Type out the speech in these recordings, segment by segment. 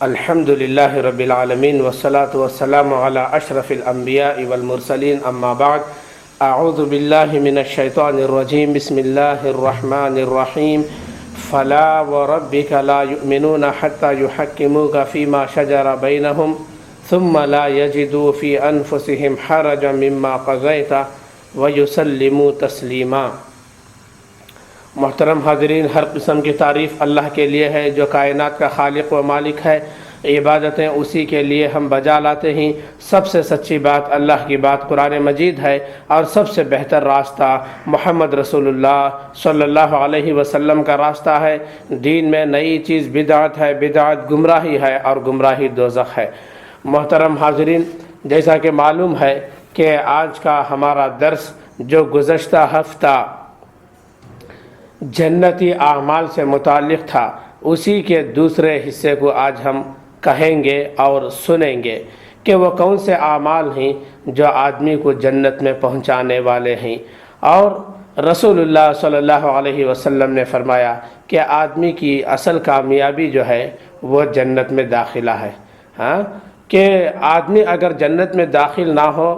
الحمد للہ رب العالمین والصلاة والسلام علی اشرف الانبیاء والمرسلین اما بعد اعوذ باللہ من الشیطان الرجیم بسم اللہ الرحمن الرحیم فلا وربک لا یؤمنون حتی یحکموک فیما شجر بینہم ثم لا یجدوا فی انفسہم حرجا مما قضیت ویسلموا تسلیما۔ محترم حاضرین، ہر قسم کی تعریف اللہ کے لیے ہے جو کائنات کا خالق و مالک ہے۔ عبادتیں اسی کے لیے ہم بجا لاتے ہیں۔ سب سے سچی بات اللہ کی بات قرآن مجید ہے، اور سب سے بہتر راستہ محمد رسول اللہ صلی اللہ علیہ وسلم کا راستہ ہے۔ دین میں نئی چیز بدعت ہے، بدعت گمراہی ہے، اور گمراہی دوزخ ہے۔ محترم حاضرین، جیسا کہ معلوم ہے کہ آج کا ہمارا درس جو گزشتہ ہفتہ جنتی اعمال سے متعلق تھا، اسی کے دوسرے حصے کو آج ہم کہیں گے اور سنیں گے کہ وہ کون سے اعمال ہیں جو آدمی کو جنت میں پہنچانے والے ہیں۔ اور رسول اللہ صلی اللہ علیہ وسلم نے فرمایا کہ آدمی کی اصل کامیابی جو ہے وہ جنت میں داخلہ ہے۔ کہ آدمی اگر جنت میں داخل نہ ہو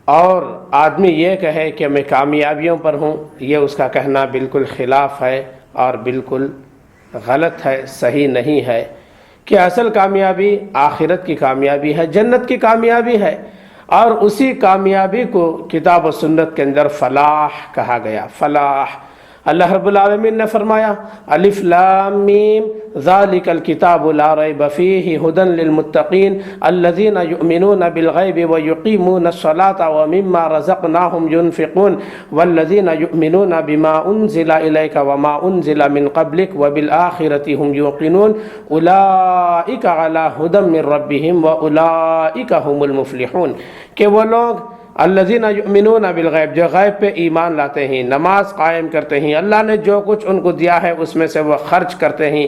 اور آدمی یہ کہے کہ میں کامیابیوں پر ہوں، یہ اس کا کہنا بالکل خلاف ہے اور بالکل غلط ہے، صحیح نہیں ہے۔ کہ اصل کامیابی آخرت کی کامیابی ہے، جنت کی کامیابی ہے، اور اسی کامیابی کو کتاب و سنت کے اندر فلاح کہا گیا۔ فلاح، اللہ رب العالمین نے فرمایا الف لام میم ذالک الکتاب لا ریب فیہ ھدی للمتقین الذین یؤمنون بالغیب ویقیمون الصلاة ومما رزقناہم ینفقون والذین یؤمنون بما انزل الیک وما انزل من قبلک وبالآخرۃ ہم یوقنون اولئک علی ھدی من ربہم واولئک هم المفلحون۔ کہ وہ لوگ الذین یؤمنون بالغیب، جو غیب پہ ایمان لاتے ہیں، نماز قائم کرتے ہیں، اللہ نے جو کچھ ان کو دیا ہے اس میں سے وہ خرچ کرتے ہیں۔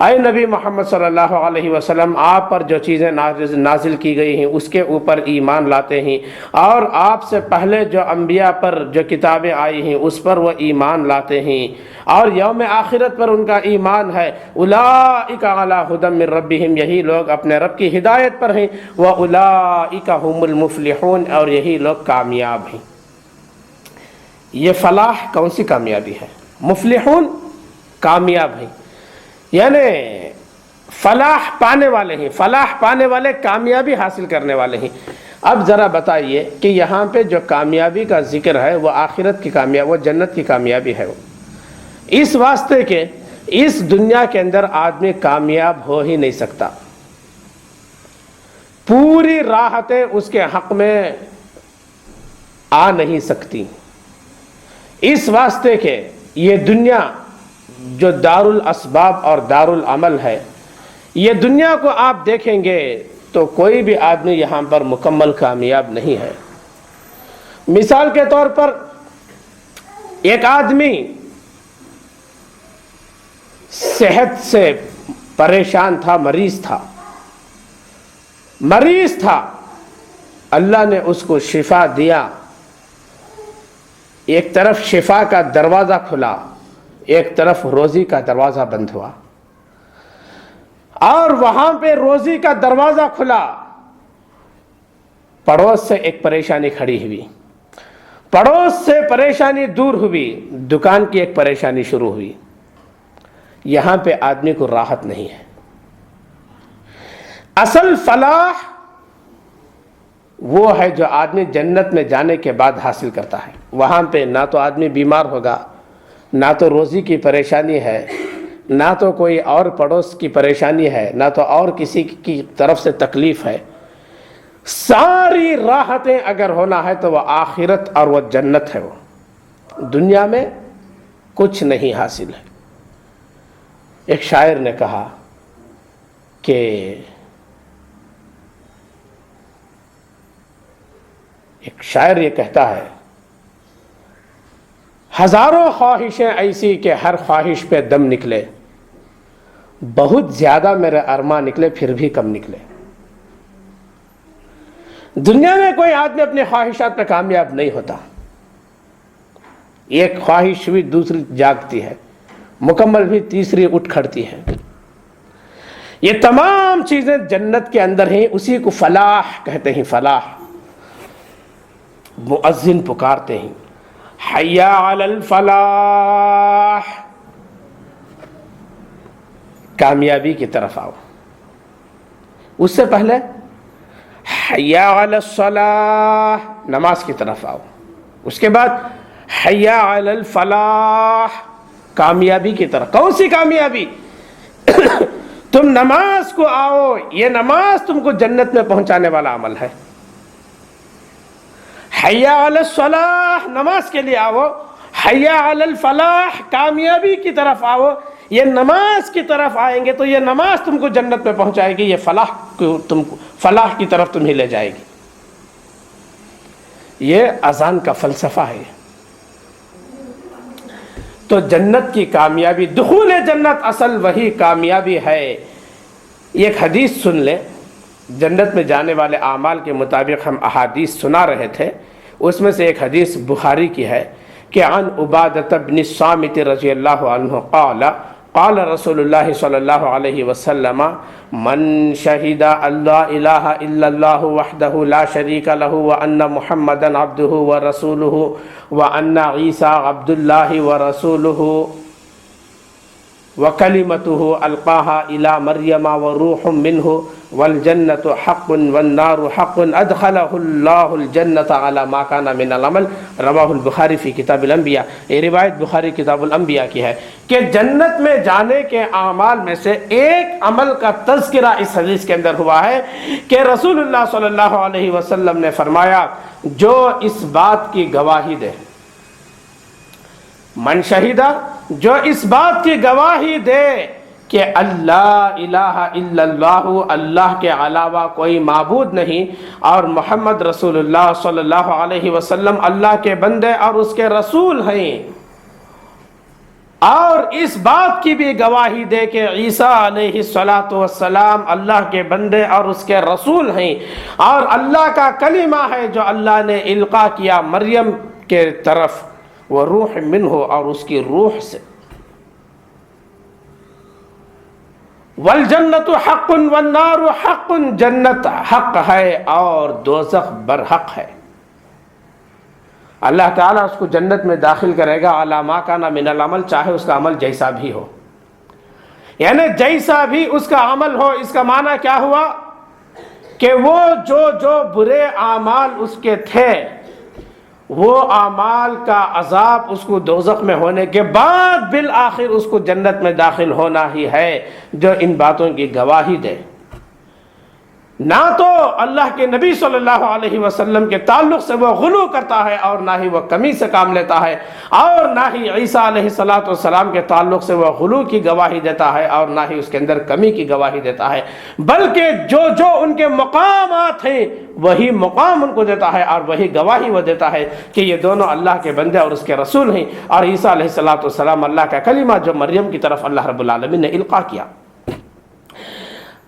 اے نبی محمد صلی اللہ علیہ وسلم، آپ پر جو چیزیں نازل کی گئی ہیں اس کے اوپر ایمان لاتے ہیں، اور آپ سے پہلے جو انبیاء پر جو کتابیں آئی ہیں اس پر وہ ایمان لاتے ہیں، اور یوم آخرت پر ان کا ایمان ہے۔ اولئک علی ھدی من ربہم، یہی لوگ اپنے رب کی ہدایت پر ہیں۔ واولئک هم المفلحون، اور یہی لوگ کامیاب ہیں۔ یہ فلاح کون سی کامیابی ہے؟ مفلحون کامیاب ہیں، یعنی فلاح پانے والے ہیں، فلاح پانے والے، کامیابی حاصل کرنے والے ہیں۔ اب ذرا بتائیے کہ یہاں پہ جو کامیابی کا ذکر ہے وہ آخرت کی کامیابی، وہ جنت کی کامیابی ہے، وہ اس واسطے کہ اس دنیا کے اندر آدمی کامیاب ہو ہی نہیں سکتا، پوری راحتیں اس کے حق میں آ نہیں سکتی، اس واسطے کہ یہ دنیا جو دار الاسباب اور دار العمل ہے، یہ دنیا کو آپ دیکھیں گے تو کوئی بھی آدمی یہاں پر مکمل کامیاب نہیں ہے۔ مثال کے طور پر ایک آدمی صحت سے پریشان تھا، مریض تھا، اللہ نے اس کو شفا دیا۔ ایک طرف شفا کا دروازہ کھلا، ایک طرف روزی کا دروازہ بند ہوا، اور وہاں پہ روزی کا دروازہ کھلا، پڑوس سے ایک پریشانی کھڑی ہوئی، پڑوس سے پریشانی دور ہوئی، دکان کی ایک پریشانی شروع ہوئی۔ یہاں پہ آدمی کو راحت نہیں ہے۔ اصل فلاح وہ ہے جو آدمی جنت میں جانے کے بعد حاصل کرتا ہے۔ وہاں پہ نہ تو آدمی بیمار ہوگا، نہ تو روزی کی پریشانی ہے، نہ تو کوئی اور پڑوس کی پریشانی ہے، نہ تو اور کسی کی طرف سے تکلیف ہے۔ ساری راحتیں اگر ہونا ہے تو وہ آخرت اور وہ جنت ہے، وہ دنیا میں کچھ نہیں حاصل ہے۔ ایک شاعر نے کہا کہ ایک شاعر یہ کہتا ہے، ہزاروں خواہشیں ایسی کہ ہر خواہش پہ دم نکلے، بہت زیادہ میرے ارماں نکلے پھر بھی کم نکلے۔ دنیا میں کوئی آدمی اپنے خواہشات پہ کامیاب نہیں ہوتا، ایک خواہش بھی دوسری جاگتی ہے، مکمل بھی تیسری اٹھ کھڑتی ہے۔ یہ تمام چیزیں جنت کے اندر ہیں، اسی کو فلاح کہتے ہیں۔ فلاح، مؤذن پکارتے ہیں حی علی الفلاح، کامیابی کی طرف آؤ۔ اس سے پہلے حی علی الصلاح، نماز کی طرف آؤ۔ اس کے بعد حی علی الفلاح، کامیابی کی طرف۔ کون سی کامیابی؟ تم نماز کو آؤ، یہ نماز تم کو جنت میں پہنچانے والا عمل ہے۔ حی علی الصلاح، نماز کے لیے آؤ۔ حی علی الفلاح، کامیابی کی طرف آؤ۔ یہ نماز کی طرف آئیں گے تو یہ نماز تم کو جنت میں پہنچائے گی، یہ فلاح کی طرف تمہیں لے جائے گی۔ یہ اذان کا فلسفہ ہے۔ تو جنت کی کامیابی، دخول جنت اصل وہی کامیابی ہے۔ ایک حدیث سن لیں، جنت میں جانے والے اعمال کے مطابق ہم احادیث سنا رہے تھے، اس میں سے ایک حدیث بخاری کی ہے کہ عن عبادۃ بن الصامت رضی اللہ عنہ قال قال رسول اللہ صلی اللہ علیہ وسلم من شہد اللہ الہ الا اللہ وحدہ لا شریک لہ وان محمدا عبدہ ورسولہ وان عیسیٰ عبد اللہ ورسولہ وَكَلِمَتُهُ أَلْقَاهَا إِلَى مَرْيَمَ وَرُوحٌ مِّنْهُ وَالْجَنَّةُ حَقٌّ وَالنَّارُ حَقٌّ أَدْخَلَهُ اللَّهُ الْجَنَّةَ عَلَى مَا كَانَ مِنَ الْعَمَلِ، رواہ البخاری فی کتاب الانبیاء۔ یہ روایت بخاری کتاب الانبیاء کی ہے کہ جنت میں جانے کے اعمال میں سے ایک عمل کا تذکرہ اس حدیث کے اندر ہوا ہے کہ رسول اللہ صلی اللہ علیہ وسلم نے فرمایا، جو اس بات کی گواہی دے، من شہیدہ، جو اس بات کی گواہی دے کہ اللہ الہ الا اللہ، اللہ کے علاوہ کوئی معبود نہیں، اور محمد رسول اللہ صلی اللہ علیہ وسلم اللہ کے بندے اور اس کے رسول ہیں، اور اس بات کی بھی گواہی دے کہ عیسیٰ علیہ السلام اللہ کے بندے اور اس کے رسول ہیں، اور اللہ کا کلمہ ہے جو اللہ نے القا کیا مریم کے طرف، وہ روح منہ، اور اس کی روح سے، والجنت حق والنار حق، جنت حق ہے اور دوزخ برحق ہے۔ اللہ تعالیٰ اس کو جنت میں داخل کرے گا علی ما کان من العمل، چاہے اس کا عمل جیسا بھی ہو، یعنی جیسا بھی اس کا عمل ہو۔ اس کا معنی کیا ہوا کہ وہ جو برے اعمال اس کے تھے، وہ اعمال کا عذاب اس کو دوزخ میں ہونے کے بعد بالآخر اس کو جنت میں داخل ہونا ہی ہے، جو ان باتوں کی گواہی دے۔ نہ تو اللہ کے نبی صلی اللہ علیہ وسلم کے تعلق سے وہ غلو کرتا ہے، اور نہ ہی وہ کمی سے کام لیتا ہے، اور نہ ہی عیسیٰ علیہ السلام کے تعلق سے وہ غلو کی گواہی دیتا ہے، اور نہ ہی اس کے اندر کمی کی گواہی دیتا ہے، بلکہ جو ان کے مقامات ہیں وہی مقام ان کو دیتا ہے، اور وہی گواہی وہ دیتا ہے کہ یہ دونوں اللہ کے بندے اور اس کے رسول ہیں، اور عیسیٰ علیہ السلام اللہ کا کلمہ جو مریم کی طرف اللہ رب العالمین نے القا کیا۔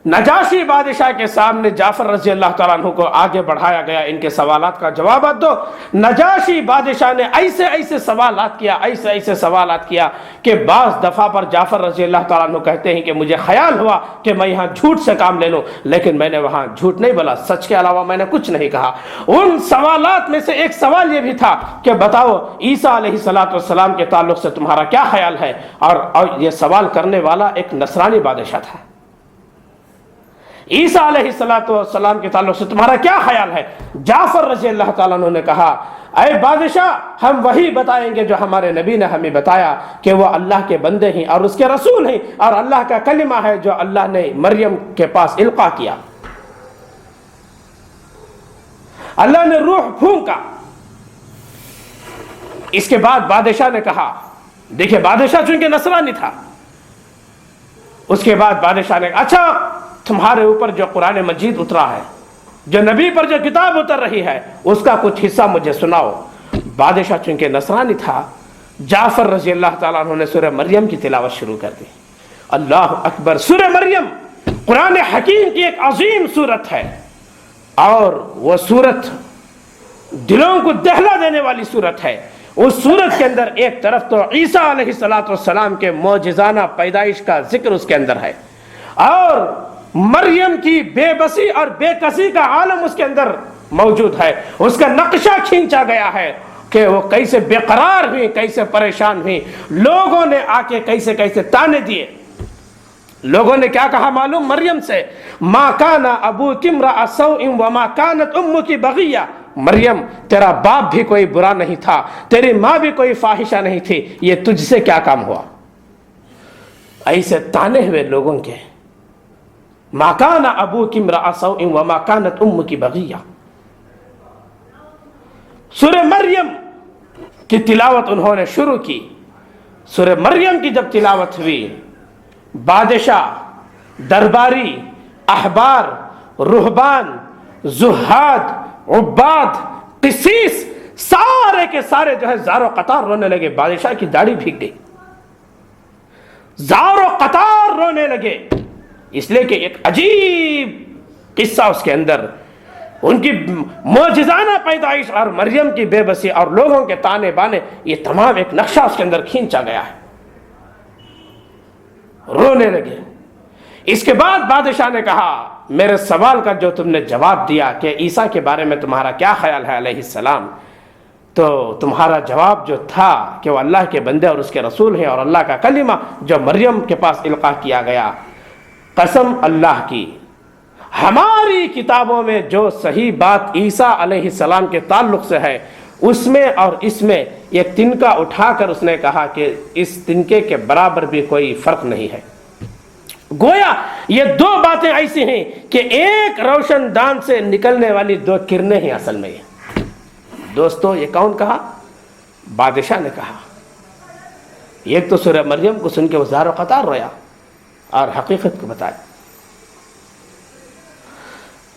نجاشی بادشاہ کے سامنے جعفر رضی اللہ تعالیٰ عنہ کو آگے بڑھایا گیا، ان کے سوالات کا جوابات دو۔ نجاشی بادشاہ نے ایسے سوالات کیا کہ بعض دفعہ پر جعفر رضی اللہ تعالیٰ عنہ کہتے ہیں کہ مجھے خیال ہوا کہ میں یہاں جھوٹ سے کام لے لوں، لیکن میں نے وہاں جھوٹ نہیں بولا، سچ کے علاوہ میں نے کچھ نہیں کہا۔ ان سوالات میں سے ایک سوال یہ بھی تھا کہ بتاؤ عیسیٰ علیہ السلام کے تعلق سے تمہارا کیا خیال ہے، اور یہ سوال کرنے والا ایک نصرانی بادشاہ تھا۔ عیسیٰ علیہ السلام کے تعلق سے تمہارا کیا خیال ہے؟ جعفر رضی اللہ تعالیٰ عنہ نے کہا، اے بادشاہ، ہم وہی بتائیں گے جو ہمارے نبی نے ہمیں بتایا کہ وہ اللہ کے بندے ہیں اور اس کے رسول ہیں، اور اللہ کا کلمہ ہے جو اللہ نے مریم کے پاس القا کیا۔ اللہ نے روح پھونکا۔ اس کے بعد بادشاہ نے کہا، دیکھیں بادشاہ چونکہ نصرانی تھا، اس کے بعد بادشاہ نے کہا، اچھا تمہارے اوپر جو قرآن مجید اترا ہے، جو نبی پر جو کتاب اتر رہی ہے، اس کا کچھ حصہ مجھے سناؤ۔ بادشاہ چونکہ نصرانی تھا، جعفر رضی اللہ تعالیٰ عنہ نے سورہ مریم کی تلاوت شروع کر دی۔ اللہ اکبر! سورہ مریم قرآن حکیم کی ایک عظیم سورت ہے، اور وہ سورت دلوں کو دہلا دینے والی سورت ہے۔ اس سورت کے اندر ایک طرف تو عیسیٰ علیہ السلام کے معجزانہ پیدائش کا ذکر اس کے اندر ہے، اور مریم کی بے بسی اور بے کسی کا عالم اس کے اندر موجود ہے. اس کا نقشہ کھینچا گیا ہے کہ وہ کیسے بے قرار ہوئی, کیسے پریشان ہوئی. لوگوں نے آ کے کیسے کیسے تانے دیے. لوگوں نے کیا کہا معلوم مریم سے؟ ما کان ابوک امرأ سوء وما کانت امک بغیہ. مریم تیرا باپ بھی کوئی برا نہیں تھا, تیری ماں بھی کوئی فاحشہ نہیں تھی, یہ تجھ سے کیا کام ہوا؟ ایسے تانے ہوئے لوگوں کے. ما کان ابوک امرأ سوء وما کانت امک بغیہ. سورہ مریم کی تلاوت انہوں نے شروع کی. سورہ مریم کی جب تلاوت ہوئی, بادشاہ, درباری, احبار, رہبان, زہاد, عباد, قسیس, سارے کے سارے جو ہے زار و قطار رونے لگے. بادشاہ کی داڑھی بھیگ گئی, زار و قطار رونے لگے, اس لیے کہ ایک عجیب قصہ اس کے اندر, ان کی معجزانہ پیدائش اور مریم کی بے بسی اور لوگوں کے تانے بانے, یہ تمام ایک نقشہ اس کے اندر کھینچا گیا ہے. رونے لگے. اس کے بعد بادشاہ نے کہا میرے سوال کا جو تم نے جواب دیا کہ عیسیٰ کے بارے میں تمہارا کیا خیال ہے علیہ السلام, تو تمہارا جواب جو تھا کہ وہ اللہ کے بندے اور اس کے رسول ہیں اور اللہ کا کلمہ جو مریم کے پاس القاء کیا گیا, قسم اللہ کی ہماری کتابوں میں جو صحیح بات عیسیٰ علیہ السلام کے تعلق سے ہے اس میں اور اس میں ایک تنکا اٹھا کر اس نے کہا کہ اس تنکے کے برابر بھی کوئی فرق نہیں ہے. گویا یہ دو باتیں ایسی ہیں کہ ایک روشن دان سے نکلنے والی دو کرنیں ہیں اصل میں. دوستو یہ کون کہا؟ بادشاہ نے کہا. ایک تو سورہ مریم کو سن کے وہ زار و قطار رویا اور حقیقت کو بتایا.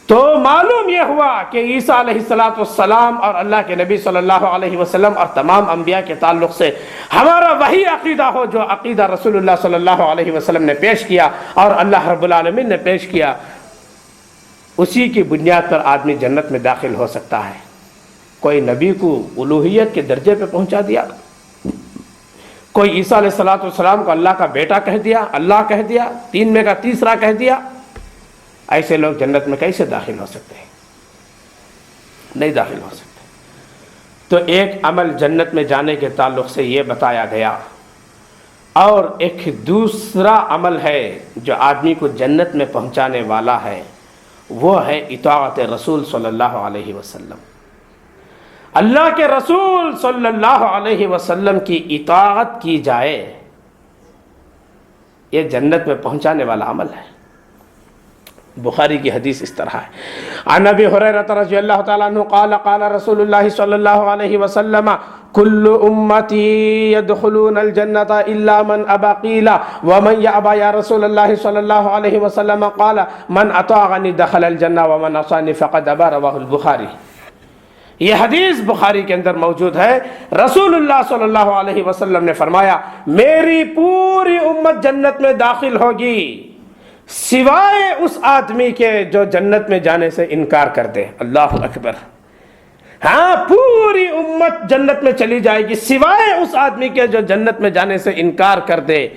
تو معلوم یہ ہوا کہ عیسیٰ علیہ السلام اور اللہ کے نبی صلی اللہ علیہ وسلم اور تمام انبیاء کے تعلق سے ہمارا وہی عقیدہ ہو جو عقیدہ رسول اللہ صلی اللہ علیہ وسلم نے پیش کیا اور اللہ رب العالمین نے پیش کیا, اسی کی بنیاد پر آدمی جنت میں داخل ہو سکتا ہے. کوئی نبی کو الوہیت کے درجے پہ پہنچا دیا, کوئی عیسیٰ علیہ السلام کو اللہ کا بیٹا کہہ دیا, اللہ کہہ دیا, تین میں کا تیسرا کہہ دیا, ایسے لوگ جنت میں کیسے داخل ہو سکتے ہیں؟ نہیں داخل ہو سکتے. تو ایک عمل جنت میں جانے کے تعلق سے یہ بتایا گیا, اور ایک دوسرا عمل ہے جو آدمی کو جنت میں پہنچانے والا ہے, وہ ہے اطاعت رسول صلی اللہ علیہ وسلم. اللہ کے رسول صلی اللہ علیہ وسلم کی اطاعت کی جائے, یہ جنت میں پہنچانے والا عمل ہے. بخاری کی حدیث اس طرح ہے, عن ابی ہریرہ رضی اللہ تعالیٰ عنہ قال قال رسول اللہ صلی اللہ علیہ وسلم کل امتی يدخلون الجنة الا من ابى قیل ومن یابى یا رسول اللہ صلی اللہ علیہ وسلم قال من اطاعنی دخل الجنة ومن عصانی فقد ابى. رواہ البخاری. یہ حدیث بخاری کے اندر موجود ہے. رسول اللہ صلی اللہ علیہ وسلم نے فرمایا میری پوری امت جنت میں داخل ہوگی سوائے اس آدمی کے جو جنت میں جانے سے انکار کر دے. اللہ اکبر. ہاں, پوری امت جنت میں چلی جائے گی سوائے اس آدمی کے جو جنت میں جانے سے انکار کر دے.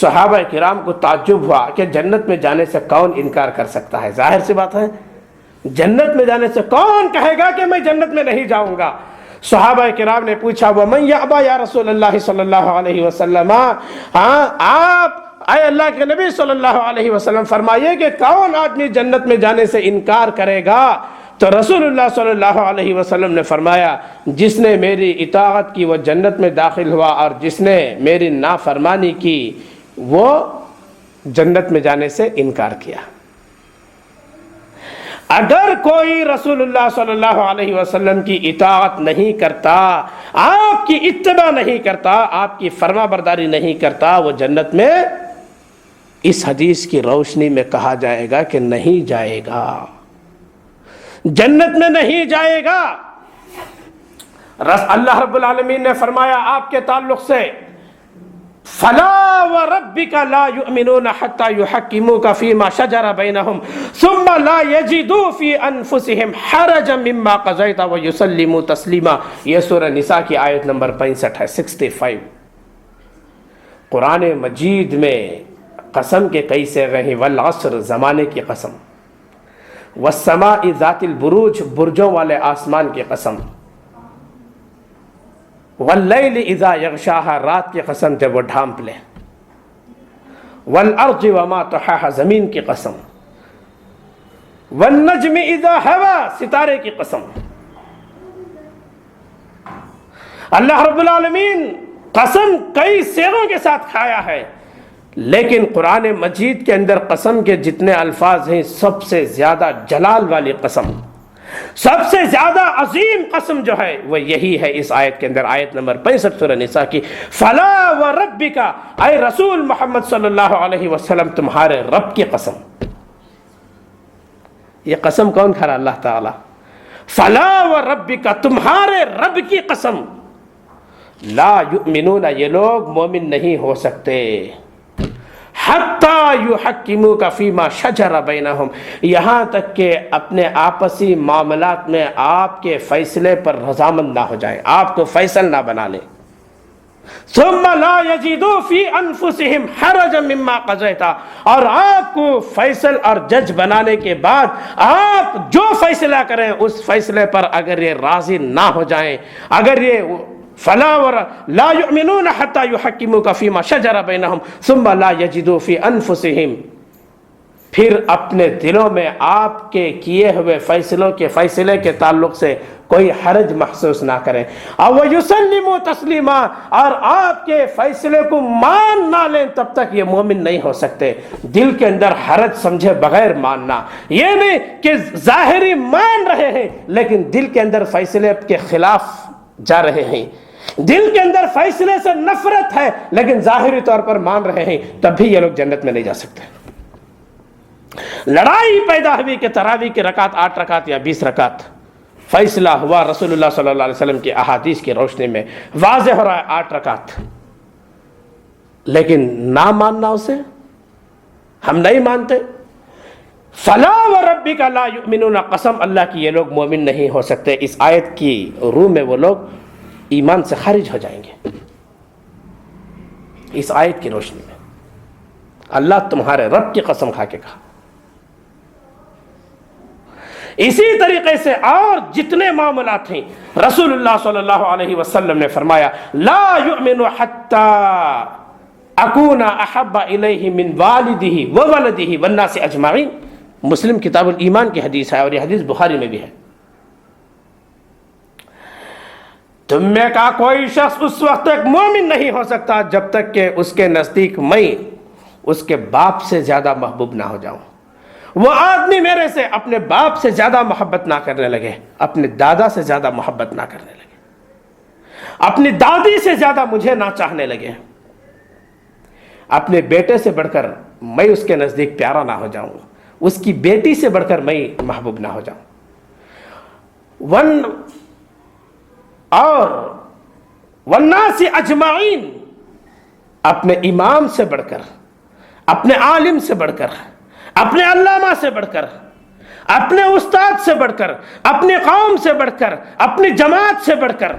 صحابہ کرام کو تعجب ہوا کہ جنت میں جانے سے کون انکار کر سکتا ہے؟ ظاہر سی بات ہے, جنت میں جانے سے کون کہے گا کہ میں جنت میں نہیں جاؤں گا؟ صحابہ کرام نے پوچھا ومن یابى یا رسول اللہ صلی اللہ علیہ وسلم, ہاں آپ اے اللہ کے نبی صلی اللہ علیہ وسلم فرمائیے کہ کون آدمی جنت میں جانے سے انکار کرے گا؟ تو رسول اللہ صلی اللہ علیہ وسلم نے فرمایا جس نے میری اطاعت کی وہ جنت میں داخل ہوا, اور جس نے میری نافرمانی کی وہ جنت میں جانے سے انکار کیا. اگر کوئی رسول اللہ صلی اللہ علیہ وسلم کی اطاعت نہیں کرتا, آپ کی اتباع نہیں کرتا, آپ کی فرما برداری نہیں کرتا, وہ جنت میں اس حدیث کی روشنی میں کہا جائے گا کہ نہیں جائے گا, جنت میں نہیں جائے گا. اللہ رب العالمین نے فرمایا آپ کے تعلق سے فلا وربک لا یؤمنون حتی یحکموک فیما شجر بینہم ثم لا یجدوا فی انفسہم حرجا مما قضیت ویسلموا تسلیما. یہ سورہ نساء کی آیت نمبر 65 ہے, 65. قرآن مجید میں قسم کے کئی صیغے ہیں، والعصر زمانے کی قسم، والسماء ذات البروج برجوں والے آسمان کی قسم، واللیل اذا یغشاہا رات کی قسم جب وہ ڈھانپ لے، والارض وما طحاہا زمین کی قسم، والنجم اذا ہوا ستارے کی قسم۔ اللہ رب العالمین قسم کئی صیغوں کے ساتھ کھایا ہے، لیکن قرآن مجید کے اندر قسم کے جتنے الفاظ ہیں سب سے زیادہ جلال والی قسم، سب سے زیادہ عظیم قسم جو ہے وہ یہی ہے اس آیت کے اندر، آیت نمبر 65 سورہ نساء کی، فلا وربک، اے رسول محمد صلی اللہ علیہ وسلم تمہارے رب کی قسم۔ یہ قسم کون کھا رہا؟ اللہ تعالی۔ فلا وربک، تمہارے رب کی قسم، لا یؤمنون، یہ لوگ مومن نہیں ہو سکتے، حتی یحکموک فیما شجر بینہم، یہاں تک کہ اپنے آپسی معاملات میں آپ کے فیصلے پر رضامند نہ ہو جائیں، آپ کو فیصل نہ بنا لیں، ثم لا یجدوا فی انفسہم حرجا مما قضیت، اور آپ کو فیصل اور جج بنانے کے بعد آپ جو فیصلہ کریں اس فیصلے پر اگر یہ راضی نہ ہو جائیں، اگر یہ فلا لا یؤمنون حتی یحکموک فیما شجر بینہم ثم لا یجدوا فی انفسہم، پھر اپنے دلوں میں آپ کے کیے ہوئے فیصلوں کے فیصلے کے تعلق سے کوئی حرج محسوس نہ کریں، اور وَيُسَلِّمُوا تَسْلِيمًا، اور آپ کے فیصلے کو مان نہ لیں، تب تک یہ مومن نہیں ہو سکتے۔ دل کے اندر حرج سمجھے بغیر ماننا، یہ نہیں کہ ظاہری مان رہے ہیں لیکن دل کے اندر فیصلے کے خلاف جا رہے ہیں، دل کے اندر فیصلے سے نفرت ہے لیکن ظاہری طور پر مان رہے ہیں، تب بھی یہ لوگ جنت میں نہیں جا سکتے۔ لڑائی پیدا ہوئی کہ تراویح کی رکعت 8 رکعت یا 20 رکعت، فیصلہ ہوا رسول اللہ صلی اللہ علیہ وسلم کی احادیث کی روشنی میں واضح ہو رہا ہے 8 رکعت، لیکن نہ ماننا اسے، ہم نہیں مانتے۔ فلا وربک لا یؤمنون، قسم اللہ کی یہ لوگ مومن نہیں ہو سکتے۔ اس آیت کی روح میں وہ لوگ ایمان سے خارج ہو جائیں گے۔ اس آیت کی روشنی میں اللہ تمہارے رب کی قسم کھا کے کہا۔ اسی طریقے سے اور جتنے معاملات ہیں رسول اللہ صلی اللہ علیہ وسلم نے فرمایا لا یؤمن حتی اکون احب الیہ من والدہ وولدہ والناس اجمعین، مسلم کتاب الایمان کی حدیث ہے اور یہ حدیث بخاری میں بھی ہے۔ تم میں کا کوئی شخص اس وقت تک مومن نہیں ہو سکتا جب تک کہ اس کے نزدیک میں اس کے باپ سے زیادہ محبوب نہ ہو جاؤں۔ وہ آدمی میرے سے اپنے باپ سے زیادہ محبت نہ کرنے لگے، اپنے دادا سے زیادہ محبت نہ کرنے لگے، اپنی دادی سے زیادہ مجھے نہ چاہنے لگے، اپنے بیٹے سے بڑھ کر میں اس کے نزدیک پیارا نہ ہو جاؤں، اس کی بیٹی سے بڑھ کر میں محبوب نہ ہو جاؤں، اور والناس اجمعین، اپنے امام سے بڑھ کر، اپنے عالم سے بڑھ کر، اپنے علامہ سے بڑھ کر، اپنے استاد سے بڑھ کر، اپنی قوم سے بڑھ کر، اپنی جماعت سے بڑھ کر،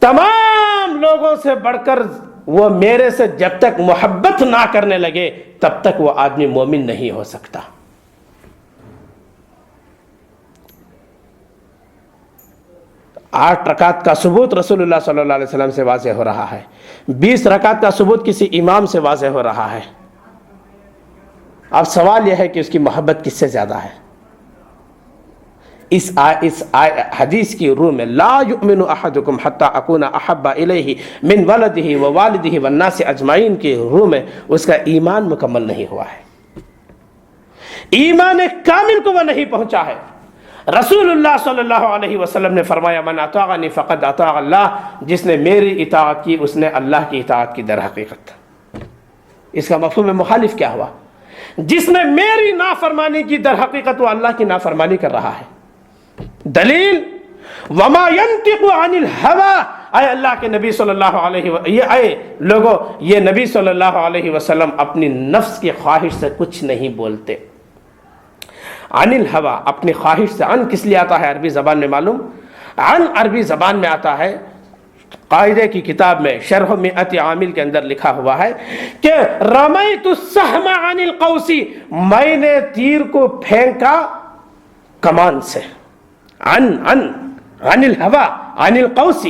تمام لوگوں سے بڑھ کر وہ میرے سے جب تک محبت نہ کرنے لگے تب تک وہ آدمی مومن نہیں ہو سکتا۔ 8 رکعت کا ثبوت رسول اللہ صلی اللہ علیہ وسلم سے واضح ہو رہا ہے، 20 رکعت کا ثبوت کسی امام سے واضح ہو رہا ہے۔ اب سوال یہ ہے کہ اس کی محبت کس سے زیادہ ہے؟ اس حدیث کی روح میں لا یؤمن احدکم حتی اکون احب الیہ من ولدہ ووالدہ والناس اجمعین کی روح میں اس کا ایمان مکمل نہیں ہوا ہے، ایمان کامل کو وہ نہیں پہنچا ہے۔ رسول اللہ صلی اللہ علیہ وسلم نے فرمایا من اطاعنی فقد اطاع اللہ، جس نے میری اطاعت کی اس نے اللہ کی اطاعت کی در حقیقت۔ اس کا مفہوم مخالف کیا ہوا؟ جس نے میری نافرمانی کی در حقیقت وہ اللہ کی نافرمانی کر رہا ہے۔ دلیل وما ينطق عن الهوى، اے اللہ کے نبی صلی اللہ علیہ وسلم، اے لوگو یہ نبی صلی اللہ علیہ وسلم اپنی نفس کی خواہش سے کچھ نہیں بولتے۔ عن الهوى، اپنی خواہش سے، عن کس لیے آتا ہے عربی زبان میں معلوم؟ عن عربی زبان میں آتا ہے قاعدے کی کتاب میں شرح مئت عامل کے اندر لکھا ہوا ہے کہ رمیت السہم عن القوس، میں نے تیر کو پھینکا کمان سے، عن الہوا عن القوس،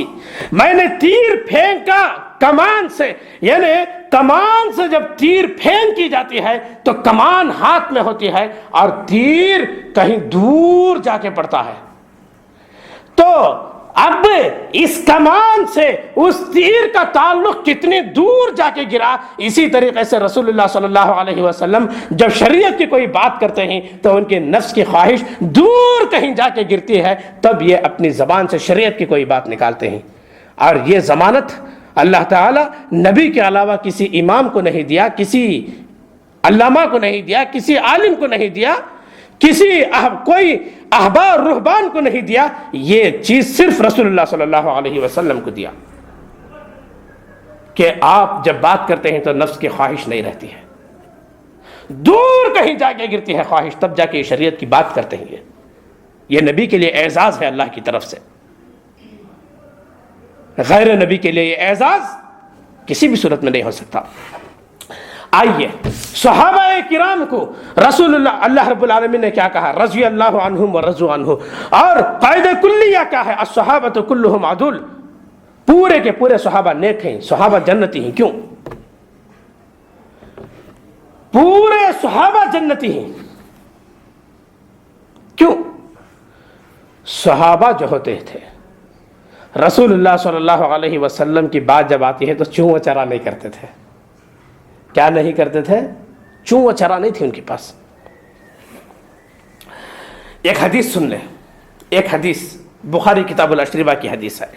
میں نے تیر پھینکا کمان سے، یعنی کمان سے جب تیر پھینکی جاتی ہے تو کمان ہاتھ میں ہوتی ہے اور تیر کہیں دور جا کے پڑتا ہے، تو اب اس کمان سے اس تیر کا تعلق کتنی دور جا کے گرا. اسی طریقے سے رسول اللہ صلی اللہ علیہ وسلم جب شریعت کی کوئی بات کرتے ہیں تو ان کے نفس کی خواہش دور کہیں جا کے گرتی ہے، تب یہ اپنی زبان سے شریعت کی کوئی بات نکالتے ہیں. اور یہ ضمانت اللہ تعالی نبی کے علاوہ کسی امام کو نہیں دیا، کسی علامہ کو نہیں دیا، کسی عالم کو نہیں دیا، کسی کوئی احبار رہبان کو نہیں دیا، یہ چیز صرف رسول اللہ صلی اللہ علیہ وسلم کو دیا کہ آپ جب بات کرتے ہیں تو نفس کی خواہش نہیں رہتی ہے، دور کہیں جا کے گرتی ہے خواہش، تب جا کے شریعت کی بات کرتے ہیں. یہ نبی کے لیے اعزاز ہے اللہ کی طرف سے، غیر نبی کے لیے یہ اعزاز کسی بھی صورت میں نہیں ہو سکتا. آئیے صحابہ کرام کو رسول اللہ رب العالمین نے کیا کہا؟ رضی اللہ عنہم ورضوا عنہ. اور قاعدہ کلیہ کیا ہے؟ الصحابۃ کلھم عدول، پورے کے پورے صحابہ نیک ہیں، صحابہ جنتی ہیں. کیوں؟ پورے صحابہ جنتی ہیں. کیوں؟ صحابہ جو ہوتے تھے رسول اللہ صلی اللہ علیہ وسلم کی بات جب آتی ہے تو چوں و چرا نہیں کرتے تھے. کیا نہیں کرتے تھے؟ چوں و چرا نہیں تھی ان کے پاس. ایک حدیث سن لیں، ایک حدیث بخاری کتاب الاشربہ کی حدیث ہے.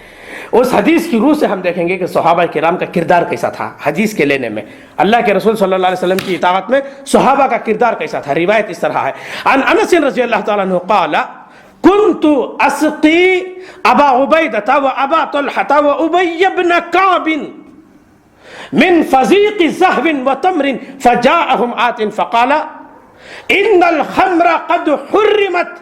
اس حدیث کی روح سے ہم دیکھیں گے کہ صحابہ کرام کا کردار کیسا تھا حدیث کے لینے میں، اللہ کے رسول صلی اللہ علیہ وسلم کی اطاعت میں صحابہ کا کردار کیسا تھا. روایت اس طرح ہے، عن انس رضی اللہ تعالیٰ عنہ قال كنت اسقي ابا عبيدة وابا طلحة وابي بن كعب من فزيق زهو وتمر فجاءهم آت فقال ان الخمر قد حرمت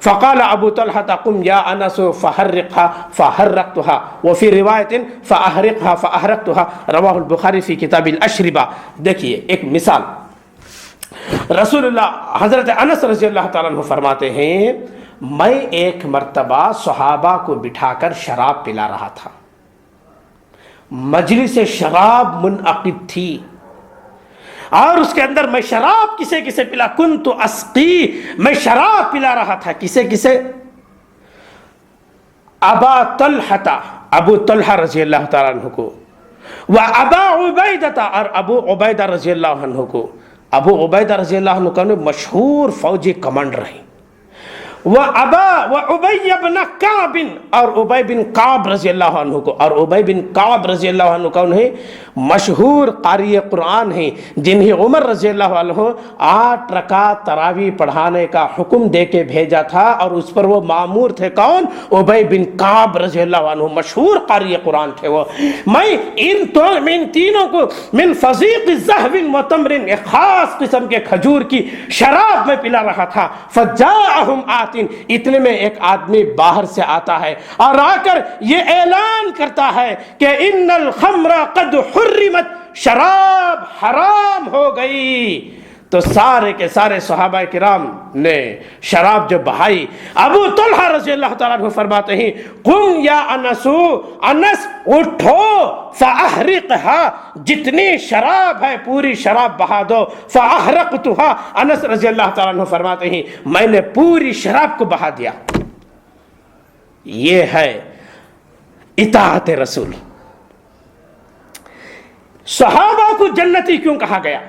فقال ابو طلحة قم يا انس فحرقها فحرقتها وفي رواية فاحرقها فاحرقتها رواه البخاري في كتاب الاشربة. دیکھیے ایک مثال، رسول اللہ حضرت انس رضی اللہ تعالیٰ عنہ فرماتے ہیں میں ایک مرتبہ صحابہ کو بٹھا کر شراب پلا رہا تھا، مجلس شراب منعقد تھی اور اس کے اندر میں شراب کسے کسے پلا، کنت اسقی، میں شراب پلا رہا تھا کسے کسے، ابا طلحہ، ابو طلحہ رضی اللہ تعالیٰ عنہ کو، و ابا عبیدہ، اور ابو عبیدہ رضی اللہ عنہ کو. ابو عبیدہ رضی اللہ عنہ کا مشہور فوجی کمانڈر ہیں، وابی بن کعب، اور ابی بن کعب رضی اللہ عنہ کو، اور ابی بن کعب رضی اللہ عنہ کا انہیں مشہور قاری قرآن ہیں جنہیں عمر رضی اللہ عنہ 8 رکعت تراویح پڑھانے کا حکم دے کے بھیجا تھا اور اس پر وہ مامور تھے. کون؟ ابی بن کعب رضی اللہ عنہ، مشہور قاری قرآن تھے وہ. میں ان تینوں کو من فزیق زہو و تمر، ایک خاص قسم کے کھجور کی شراب میں پلا رہا تھا. فجاءہم آت، اتنے میں ایک آدمی باہر سے آتا ہے اور آ کر یہ اعلان کرتا ہے کہ ان الخمر قد حرمت، شراب حرام ہو گئی. تو سارے کے سارے صحابہ کرام نے شراب جو بہائی. ابو طلحہ رضی اللہ تعالیٰ عنہ فرماتے ہیں قم یا انس، انس اٹھو، فاحرقها، جتنی شراب ہے پوری شراب بہا دو. فاحرقتها، انس رضی اللہ تعالیٰ عنہ فرماتے ہیں میں نے پوری شراب کو بہا دیا. یہ ہے اطاعت رسول. صحابہ کو جنتی کیوں کہا گیا؟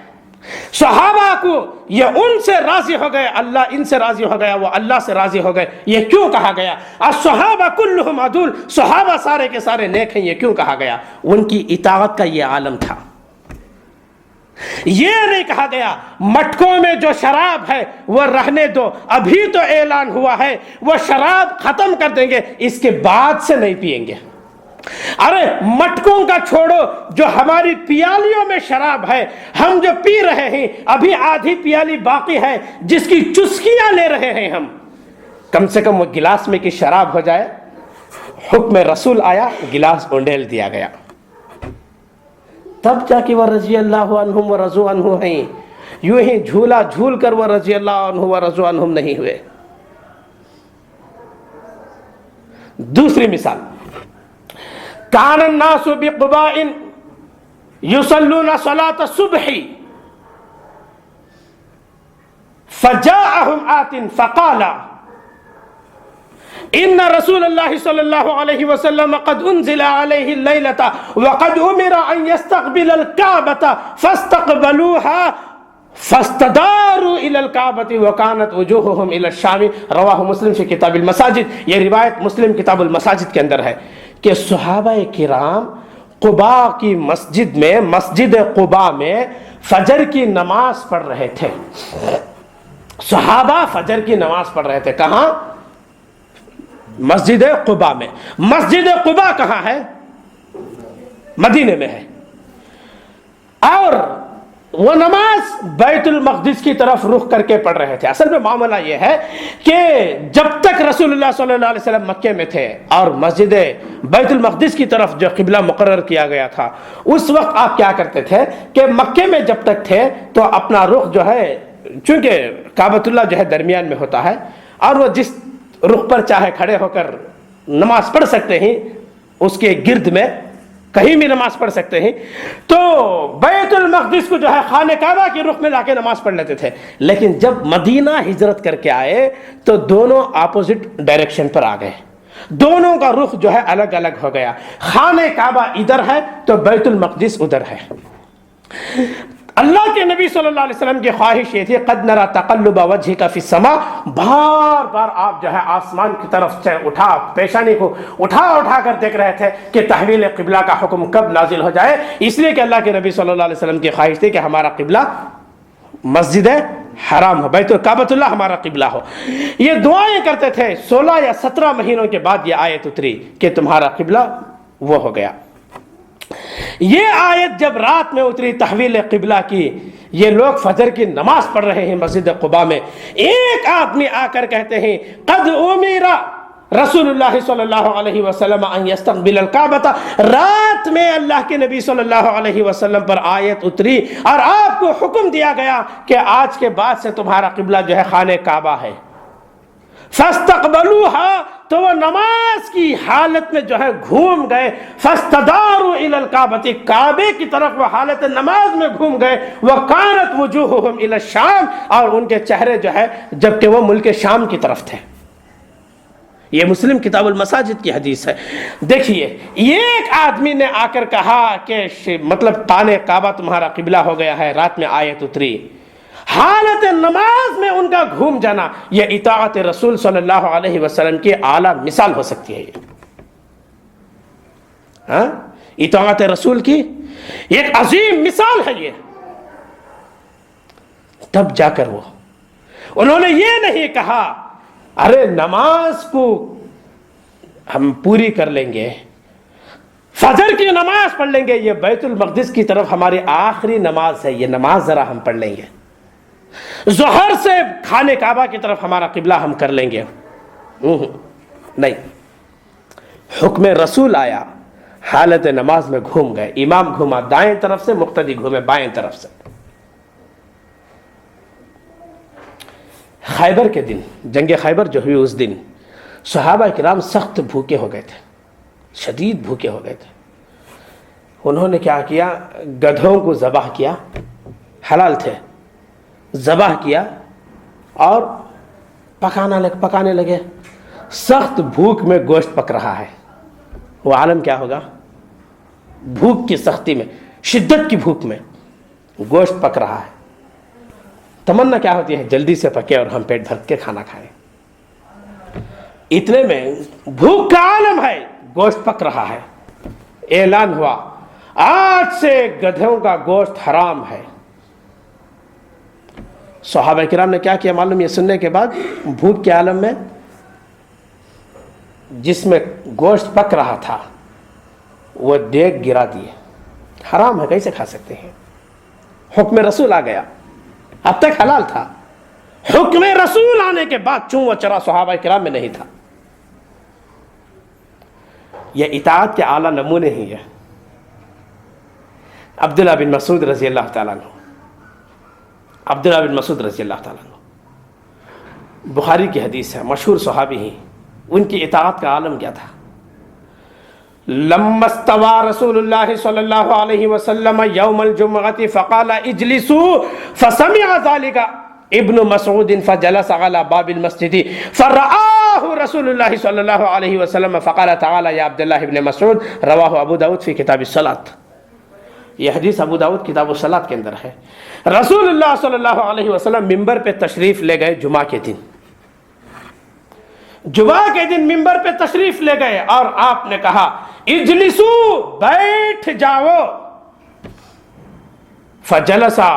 صحابہ کو یہ ان سے راضی ہو گئے، اللہ ان سے راضی ہو گیا، وہ اللہ سے راضی ہو گئے، یہ کیوں کہا گیا؟ الصحابہ کلھم عدول، صحابہ سارے کے سارے نیک ہیں، یہ کیوں کہا گیا؟ ان کی اطاعت کا یہ عالم تھا. یہ نہیں کہا گیا مٹکوں میں جو شراب ہے وہ رہنے دو، ابھی تو اعلان ہوا ہے وہ شراب ختم کر دیں گے، اس کے بعد سے نہیں پئیں گے. ارے مٹکوں کا چھوڑو، جو ہماری پیالیوں میں شراب ہے، ہم جو پی رہے ہیں، ابھی آدھی پیالی باقی ہے جس کی چسکیاں لے رہے ہیں ہم، کم سے کم وہ گلاس میں کی شراب ہو جائے. حکم رسول آیا, گلاس اونڈیل دیا گیا, تب جا کے وہ رضی اللہ عنہم و رضوا عنہ ہیں. یوں ہی جھولا جھول کر وہ رضی اللہ عنہ و رضوا عنہم نہیں ہوئے. دوسری مثال, کان الناس بقباء یصلون صلاة الصبح فجاءهم آت فقال ان رسول اللہ صلی اللہ علیہ وسلم قد انزل علیہ اللیلۃ وقد امر ان یستقبل الکعبۃ فاستقبلوها فاستداروا الى الکعبۃ وکانت وجوہہم الى الشام. رواہ مسلم فی کتاب المساجد. یہ روایت مسلم کتاب المساجد کے اندر ہے کہ صحابہ کرام قباء کی مسجد میں, مسجد قباء میں فجر کی نماز پڑھ رہے تھے. صحابہ فجر کی نماز پڑھ رہے تھے. کہاں؟ مسجد قباء میں. مسجد قباء کہاں ہے؟ مدینے میں ہے. اور وہ نماز بیت المقدس کی طرف رخ کر کے پڑھ رہے تھے. اصل میں معاملہ یہ ہے کہ جب تک رسول اللہ صلی اللہ علیہ وسلم مکے میں تھے اور مسجد بیت المقدس کی طرف جو قبلہ مقرر کیا گیا تھا, اس وقت آپ کیا کرتے تھے کہ مکے میں جب تک تھے تو اپنا رخ جو ہے, چونکہ کعبۃ اللہ جو ہے درمیان میں ہوتا ہے اور وہ جس رخ پر چاہے کھڑے ہو کر نماز پڑھ سکتے ہیں, اس کے گرد میں کہیں بھی نماز پڑھ سکتے ہیں, تو بیت المقدس کو جو ہے خانہ کعبہ کے رخ میں لا کے نماز پڑھ لیتے تھے. لیکن جب مدینہ ہجرت کر کے آئے تو دونوں اپوزٹ ڈائریکشن پر آ گئے, دونوں کا رخ جو ہے الگ الگ ہو گیا. خانہ کعبہ ادھر ہے تو بیت المقدس ادھر ہے. اللہ کے نبی صلی اللہ علیہ وسلم کی خواہش یہ تھی, قد نرى تقلب وجهك في السماء, بار بار آپ جو ہے آسمان کی طرف سے پیشانی کو اٹھا کر دیکھ رہے تھے کہ تحویل قبلہ کا حکم کب نازل ہو جائے. اس لیے کہ اللہ کے نبی صلی اللہ علیہ وسلم کی خواہش تھی کہ ہمارا قبلہ مسجد حرام ہو, بیت کعبۃ اللہ ہمارا قبلہ ہو. یہ دعائیں کرتے تھے. 16 یا 17 مہینوں کے بعد یہ آیت اتری کہ تمہارا قبلہ وہ ہو گیا. یہ آیت جب رات میں اتری تحویل قبلہ کی, یہ لوگ فجر کی نماز پڑھ رہے ہیں مسجد قباء میں, ایک آدمی آ کر کہتے ہیں قد امر رسول اللہ صلی اللہ علیہ وسلم ان یستقبل الکعبۃ. رات میں اللہ کے نبی صلی اللہ علیہ وسلم پر آیت اتری اور آپ کو حکم دیا گیا کہ آج کے بعد سے تمہارا قبلہ جو ہے خانہ کعبہ ہے. فاستقبلوها, تو وہ نماز کی حالت میں جو ہے گھوم گئے. فاستداروا الى الکعبۃ, کعبے کی طرف وہ حالت نماز میں گھوم گئے. وکانت وجوہہم الى الشام, اور ان کے چہرے جو ہے جبکہ وہ ملک شام کی طرف تھے. یہ مسلم کتاب المساجد کی حدیث ہے. دیکھیے, ایک آدمی نے آ کر کہا کہ مطلب خانہ کعبہ تمہارا قبلہ ہو گیا ہے, رات میں آیت اتری. حالت نماز میں ان کا گھوم جانا یہ اطاعت رسول صلی اللہ علیہ وسلم کی اعلیٰ مثال ہو سکتی ہے. یہ اطاعت رسول کی ایک عظیم مثال ہے. یہ تب جا کر انہوں نے یہ نہیں کہا ارے نماز کو ہم پوری کر لیں گے, فجر کی نماز پڑھ لیں گے, یہ بیت المقدس کی طرف ہماری آخری نماز ہے, یہ نماز ذرا ہم پڑھ لیں گے, ظہر سے خانہ کعبہ کی طرف ہمارا قبلہ ہم کر لیں گے. نہیں, حکم رسول آیا, حالت نماز میں گھوم گئے. امام گھوما دائیں طرف سے, مقتدی گھومے بائیں طرف سے. خیبر کے دن, جنگ خیبر جو ہوئی اس دن صحابہ کرام سخت بھوکے ہو گئے تھے, شدید بھوکے ہو گئے تھے. انہوں نے کیا کیا, گدھوں کو ذبح کیا, حلال تھے, ذبح کیا اور پکانے لگے. سخت بھوک میں گوشت پک رہا ہے. وہ عالم کیا ہوگا, بھوک کی سختی میں, شدت کی بھوک میں گوشت پک رہا ہے. تمنا کیا ہوتی ہے, جلدی سے پکے اور ہم پیٹ بھر کے کھانا کھائیں. اتنے میں بھوک کا عالم ہے, گوشت پک رہا ہے. اعلان ہوا آج سے گدھوں کا گوشت حرام ہے. صحابہ کرام نے کیا کیا معلوم, یہ سننے کے بعد بھوک کے عالم میں جس میں گوشت پک رہا تھا وہ دیگ گرا دیے. حرام ہے, کیسے کھا سکتے ہیں. حکم رسول آ گیا, اب تک حلال تھا. حکم رسول آنے کے بعد چوں و چرا صحابہ کرام میں نہیں تھا. یہ اطاعت کے اعلیٰ نمونے ہی ہیں۔ عبداللہ بن مسعود رضی اللہ تعالیٰ عنہ، عبداللہ بن مسعود رضی اللہ تعالیٰ عنہ، بخاری کی حدیث ہے، مشہور صحابی ہیں، ان کی اطاعت کا عالم کیا تھا؟ لما استوى رسول الله صلی اللہ علیہ وسلم یوم الجمعة فقال اجلسوا فسمع ذلك ابن مسعود فجلس على باب المسجد فرآه رسول الله صلی اللہ علیہ وسلم فقال تعالى يا عبد الله بن مسعود، رواہ ابو داود فی کتاب الصلاۃ۔ یہ حدیث ابو داود کتاب الصلاۃ کے اندر ہے۔ رسول اللہ صلی اللہ علیہ وسلم ممبر پہ تشریف لے گئے جمعہ کے دن، جمعہ کے دن ممبر پہ تشریف لے گئے اور آپ نے کہا اجلسو، بیٹھ جاؤ۔ فجلسا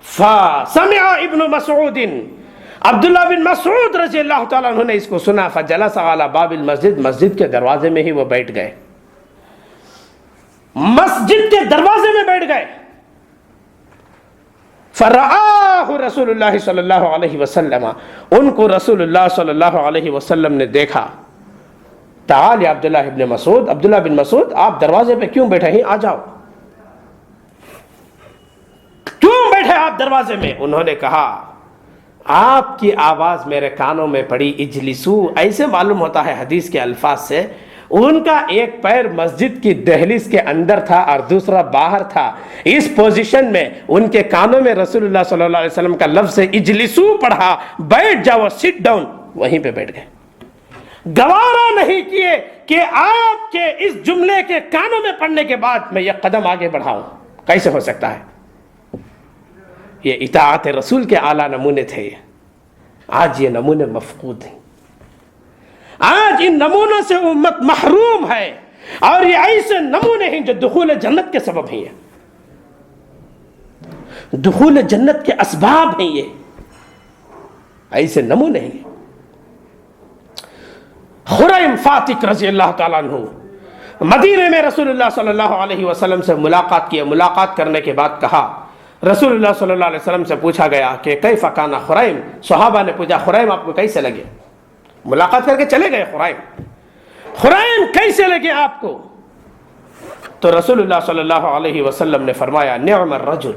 فسمع ابن مسعود، عبداللہ بن مسعود رضی اللہ تعالیٰ عنہ نے اس کو سنا، فجلس علی باب المسجد، مسجد کے دروازے میں ہی وہ بیٹھ گئے، مسجد کے دروازے میں بیٹھ گئے۔ فرآہ رسول اللہ صلی اللہ علیہ وسلم، ان کو رسول اللہ صلی اللہ علیہ وسلم نے دیکھا۔ تعال یا عبداللہ ابن مسعود، عبداللہ بن مسعود آپ دروازے پہ کیوں بیٹھے ہیں، آ جاؤ، کیوں بیٹھے آپ دروازے میں؟ انہوں نے کہا آپ کی آواز میرے کانوں میں پڑی، اجلسو، ایسے معلوم ہوتا ہے حدیث کے الفاظ سے ان کا ایک پیر مسجد کی دہلیز کے اندر تھا اور دوسرا باہر تھا، اس پوزیشن میں ان کے کانوں میں رسول اللہ صلی اللہ علیہ وسلم کا لفظ اجلسو پڑھا، بیٹھ جاؤ، سٹ ڈاؤن، وہیں پہ بیٹھ گئے۔ گوارا نہیں کیے کہ آپ کے اس جملے کے کانوں میں پڑنے کے بعد میں یہ قدم آگے بڑھاؤں، کیسے ہو سکتا ہے؟ یہ اطاعت رسول کے اعلیٰ نمونے تھے، آج یہ نمونے مفقود ہیں، آج ان نمونوں سے امت محروم ہے، اور یہ ایسے نمونے ہیں جو دخول جنت کے سبب ہیں، دخول جنت کے اسباب ہیں، یہ ایسے نمونے ہیں۔ خریم فاتق رضی اللہ تعالیٰ عنہ مدینے میں رسول اللہ صلی اللہ علیہ وسلم سے ملاقات کیا، ملاقات کرنے کے بعد کہا، رسول اللہ صلی اللہ علیہ وسلم سے پوچھا گیا کہ کیف کان خریم، صحابہ نے پوچھا خریم آپ کو کیسے لگے؟ ملاقات کر کے چلے گئے، خریم کیسے لگے آپ کو؟ تو رسول اللہ صلی اللہ علیہ وسلم نے فرمایا نعم الرجل،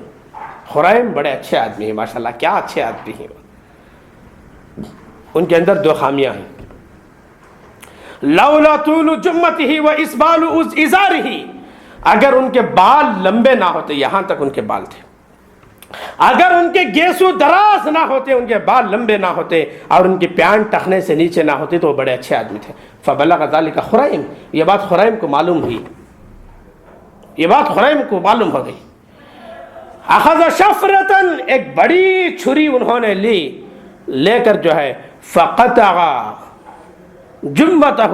خریم بڑے اچھے آدمی ہیں، ماشاءاللہ کیا اچھے آدمی ہیں۔ ان کے اندر دو خامیاں ہیں، لولا طول جمته و اسبال ازارہ، اگر ان کے بال لمبے نہ ہوتے، یہاں تک ان کے بال تھے، اگر ان کے گیسو دراز نہ ہوتے، ان کے بال لمبے نہ ہوتے اور ان کی پیانٹ ٹخنے سے نیچے نہ ہوتی تو وہ بڑے اچھے آدمی تھے۔ فبلغ ذلك خریم، یہ بات خریم کو معلوم ہوئی، یہ بات خریم کو معلوم ہو گئی۔ اخذ شفرتن، ایک بڑی چھری انہوں نے لی، لے کر جو ہے فقطع جمبتہ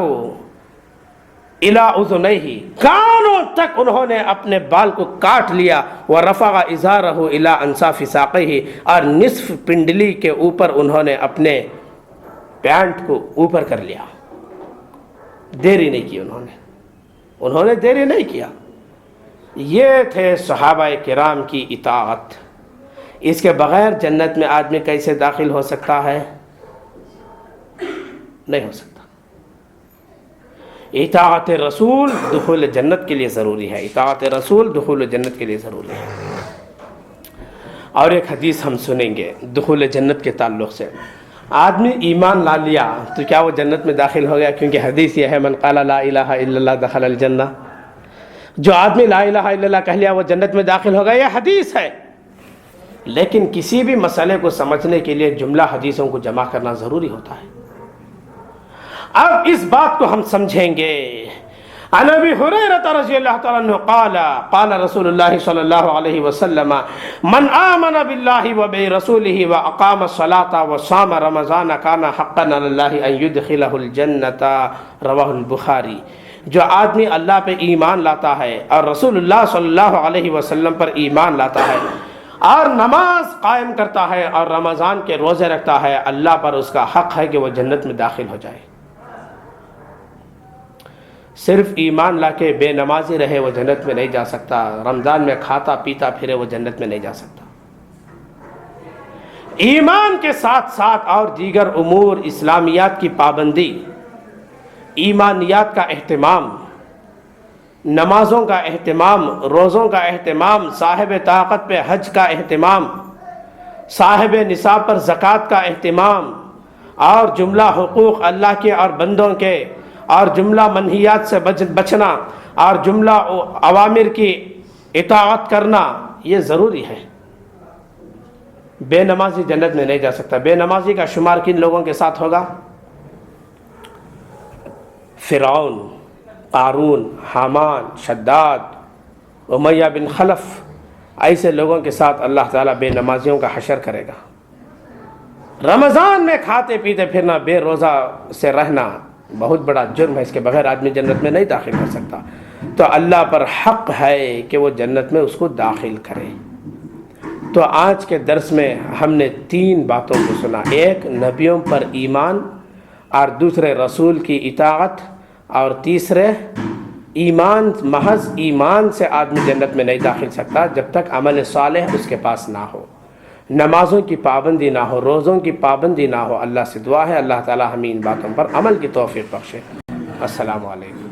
الی اذنیہ، کانوں تک انہوں نے اپنے بال کو کاٹ لیا، ورفع ازارہ الی انصاف ساقیہ، اور نصف پنڈلی کے اوپر انہوں نے اپنے پینٹ کو اوپر کر لیا، دیری نہیں کی انہوں نے دیری نہیں کیا۔ یہ تھے صحابہ کرام کی اطاعت، اس کے بغیر جنت میں آدمی کیسے داخل ہو سکتا ہے؟ نہیں ہو سکتا۔ اطاعت رسول دخول جنت کے لیے ضروری ہے، اطاعت رسول دخول جنت کے لیے ضروری ہے۔ اور ایک حدیث ہم سنیں گے دخول جنت کے تعلق سے۔ آدمی ایمان لا لیا تو کیا وہ جنت میں داخل ہو گیا؟ کیونکہ حدیث یہ ہے من قال لا الہ الا اللہ دخل الجنہ، جو آدمی لا الہ الا اللہ کہہ لیا وہ جنت میں داخل ہو گیا، یہ حدیث ہے۔ لیکن کسی بھی مسئلے کو سمجھنے کے لیے جملہ حدیثوں کو جمع کرنا ضروری ہوتا ہے۔ اب اس بات کو ہم سمجھیں گے۔ عن ابی ہریرہ رضی اللہ تعالیٰ عنہ قال قال رسول اللہ صلی اللہ علیہ وسلم من آمن باللہ وبرسولہ واقام الصلاۃ وصام رمضان کان حقا علی اللہ ان یدخلہ الجنۃ، رواہ البخاری۔ جو آدمی اللہ پہ ایمان لاتا ہے اور رسول اللہ صلی اللہ علیہ وسلم پر ایمان لاتا ہے اور نماز قائم کرتا ہے اور رمضان کے روزے رکھتا ہے، اللہ پر اس کا حق ہے کہ وہ جنت میں داخل ہو جائے۔ صرف ایمان لا کے بے نمازی رہے وہ جنت میں نہیں جا سکتا، رمضان میں کھاتا پیتا پھرے وہ جنت میں نہیں جا سکتا۔ ایمان کے ساتھ ساتھ اور دیگر امور اسلامیات کی پابندی ایمانیات کا اہتمام، نمازوں کا اہتمام، روزوں کا اہتمام، صاحب طاقت پہ حج کا اہتمام، صاحب نصاب پر زکوٰۃ کا اہتمام، اور جملہ حقوق اللہ کے اور بندوں کے، اور جملہ منہیات سے بچنا، اور جملہ اوامر کی اطاعت کرنا، یہ ضروری ہے۔ بے نمازی جنت میں نہیں جا سکتا۔ بے نمازی کا شمار کن لوگوں کے ساتھ ہوگا؟ فرعون، قارون، حامان، شداد، امیہ بن خلف، ایسے لوگوں کے ساتھ اللہ تعالیٰ بے نمازیوں کا حشر کرے گا۔ رمضان میں کھاتے پیتے پھرنا، بے روزہ سے رہنا بہت بڑا جرم ہے، اس کے بغیر آدمی جنت میں نہیں داخل ہو سکتا۔ تو اللہ پر حق ہے کہ وہ جنت میں اس کو داخل کرے۔ تو آج کے درس میں ہم نے 3 باتوں کو سنا، ایک نبیوں پر ایمان، اور دوسرے رسول کی اطاعت، اور تیسرے ایمان، محض ایمان سے آدمی جنت میں نہیں داخل سکتا جب تک عمل صالح اس کے پاس نہ ہو، نمازوں کی پابندی نہ ہو، روزوں کی پابندی نہ ہو۔ اللہ سے دعا ہے اللہ تعالی ہمیں ان باتوں پر عمل کی توفیق بخشے۔ السلام علیکم۔